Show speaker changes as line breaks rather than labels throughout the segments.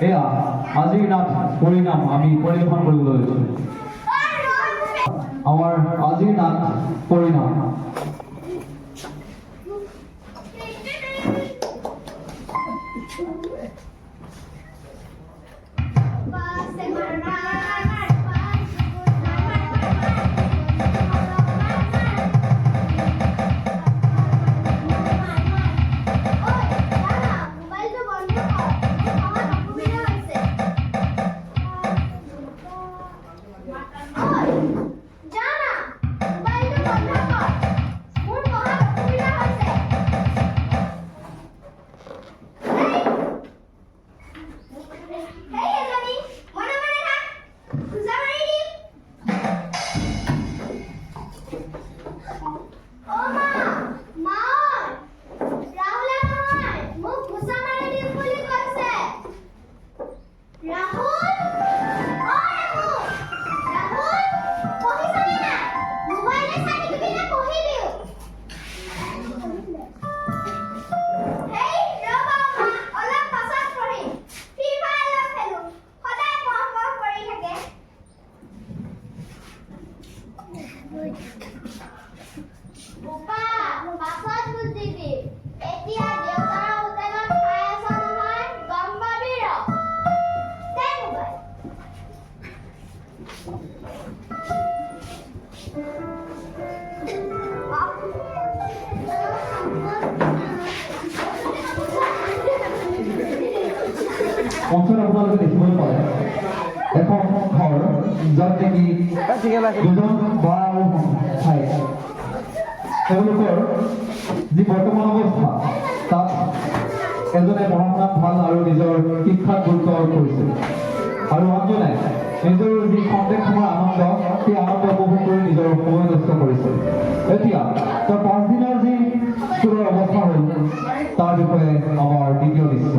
এয়া আজিৰ নাট পৰিণাম আমি পৰিৱেশন কৰিবলৈ লৈছোঁ। আমাৰ আজিৰ নাট পৰিণাম। অঞ্চল আপোনালোকে দেখিবলৈ পায় এখন ঘৰ য'ত নেকি দুজন বা আৰু ঠাই তেওঁলোকৰ যি বৰ্তমান অৱস্থা তাত এজনে পঢ়া শুনাত ভাল আৰু নিজৰ শিক্ষাত গুৰুত্ব কৰিছে আৰু আনজনে নিজৰ যি খন্তেক সময়ৰ আনন্দ সেই আনন্দ উপভোগ কৰি নিজৰ সময় নষ্ট কৰিছে। এতিয়া তাৰ 5 দিনৰ যি স্কুলৰ অৱস্থা হ'ল তাৰ বিষয়ে আমাৰ দ্বিতীয় দৃশ্য।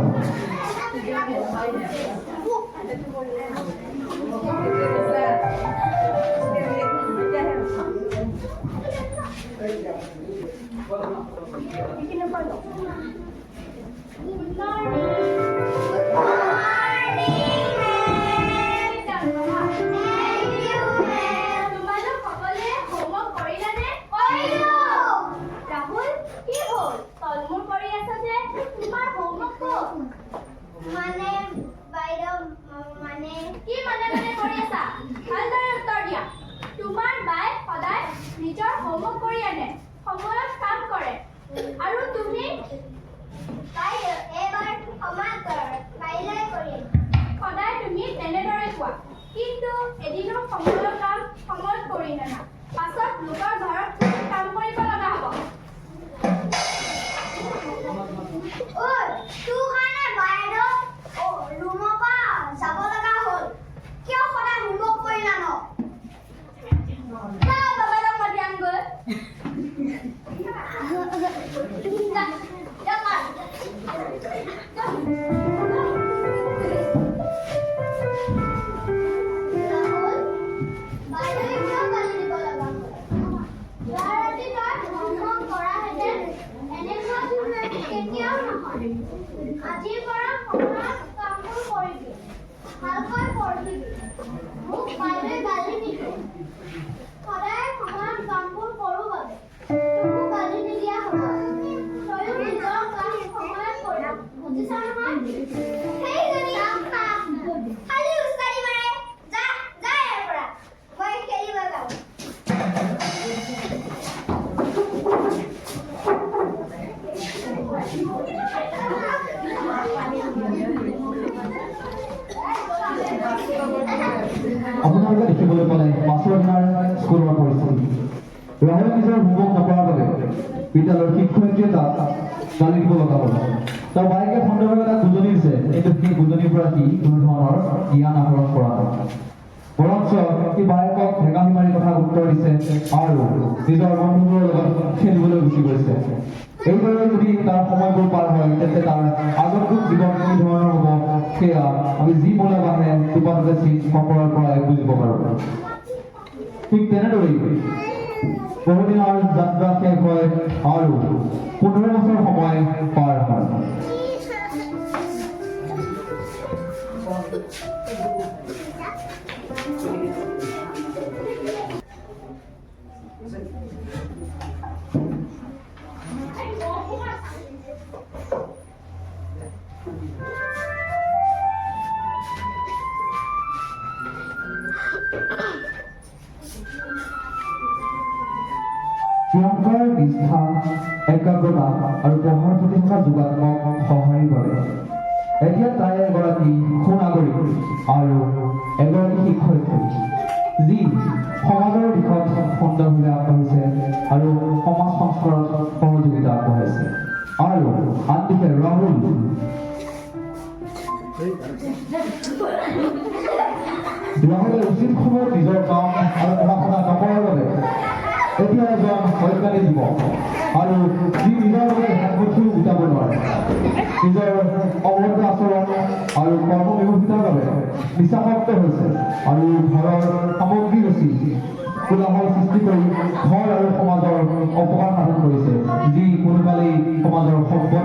কিন্তু এদিনৰ সময়ৰ কাম সময়ত কৰি নানা পাছত লোকৰ ঘৰত কাম কৰিব লগা হ'ব। আজিৰ পৰা সময়ত কামবোৰ কৰিবি, ভালকৈ পঢ়িবি, মোক বাইদেৱে গালি নিদিয়ে। সদায় সময়ত কামবোৰ কৰোঁ বাবে তোকো গালি নিদিয়া হ'ব। তয়ো নিজৰ কাম সময়ত কৰিবি, বুজিছা নহয়? খালি উস্তাদি মাৰে। যা যা ইয়াৰ পৰা, মই খেলিব যাওঁ।
আপোনালোকে দেখিবলৈ পালে মাছৰ স্কুলৰ পৰিস্থিতি। ৰাহুলে নিজৰ হোমৱৰ্ক নকৰাৰ বাবে বিদ্যালয়ৰ শিক্ষয়িত্ৰীয়ে তাক গালি দিব লগা হ'ল। তাৰ বাইকে সুন্দৰভাৱে তাক বুজনি দিছে, কিন্তু সেই বুজনিৰ পৰা সি কোনো ধৰণৰ জ্ঞান আহৰণ কৰা নাই। বৰঞ্চ সি বাইকক ভেগাহি মাৰি কথা উত্তৰ দিছে আৰু নিজৰ বন্ধুবোৰৰ লগত খেলিবলৈ গুচি গৈছে। এইদৰে যদি তাৰ সময়বোৰ পাৰ হয় তেন্তে তাৰ আগন্তুক জীৱন কি ধৰণৰ হ'ব সেয়া আমি যি মনে বাহে দুপাততে চিন সকলৰ পৰাই বুজিব পাৰোঁ। ঠিক তেনেদৰেই বহুদিনৰ যাত্ৰা শেষ হয় আৰু 15 বছৰ সময় পাৰ হয়। প্ৰিয়ংকাৰ নিষ্ঠা একাগ্ৰতা আৰু পঢ়াৰ প্ৰতি থকা যোগাত্মক সঁহাৰি কৰে এতিয়া তাই এগৰাকী সুনাগৰিক আৰু এগৰাকী শিক্ষয়িত্ৰী যি সমাজৰ দিশত সুন্দৰভাৱে আগবাঢ়িছে আৰু সমাজ সংস্কাৰত সহযোগিতা আগবঢ়াইছে আৰু আনদিশে ৰাহুল ৰাহুলে উচিত সময়ত নিজৰ কাম আৰু পঢ়া শুনা নকৰাৰ বাবে এতিয়া এজন বৈজ্ঞানিক যুৱক আৰু যি নিজৰ বাবে সম্পত্তিও গোটাব নোৱাৰে নিজৰ অবৈধ আচৰণ আৰু কৰ্মবিমুখিতাৰ বাবে নিচাসক্ত হৈছে আৰু ঘৰৰ সামগ্ৰী বেছি কোলাহল সৃষ্টি কৰি ঘৰ আৰু সমাজৰ অপকাৰ সাধন কৰিছে যি কোনোকালেই সমাজৰ সম্পদ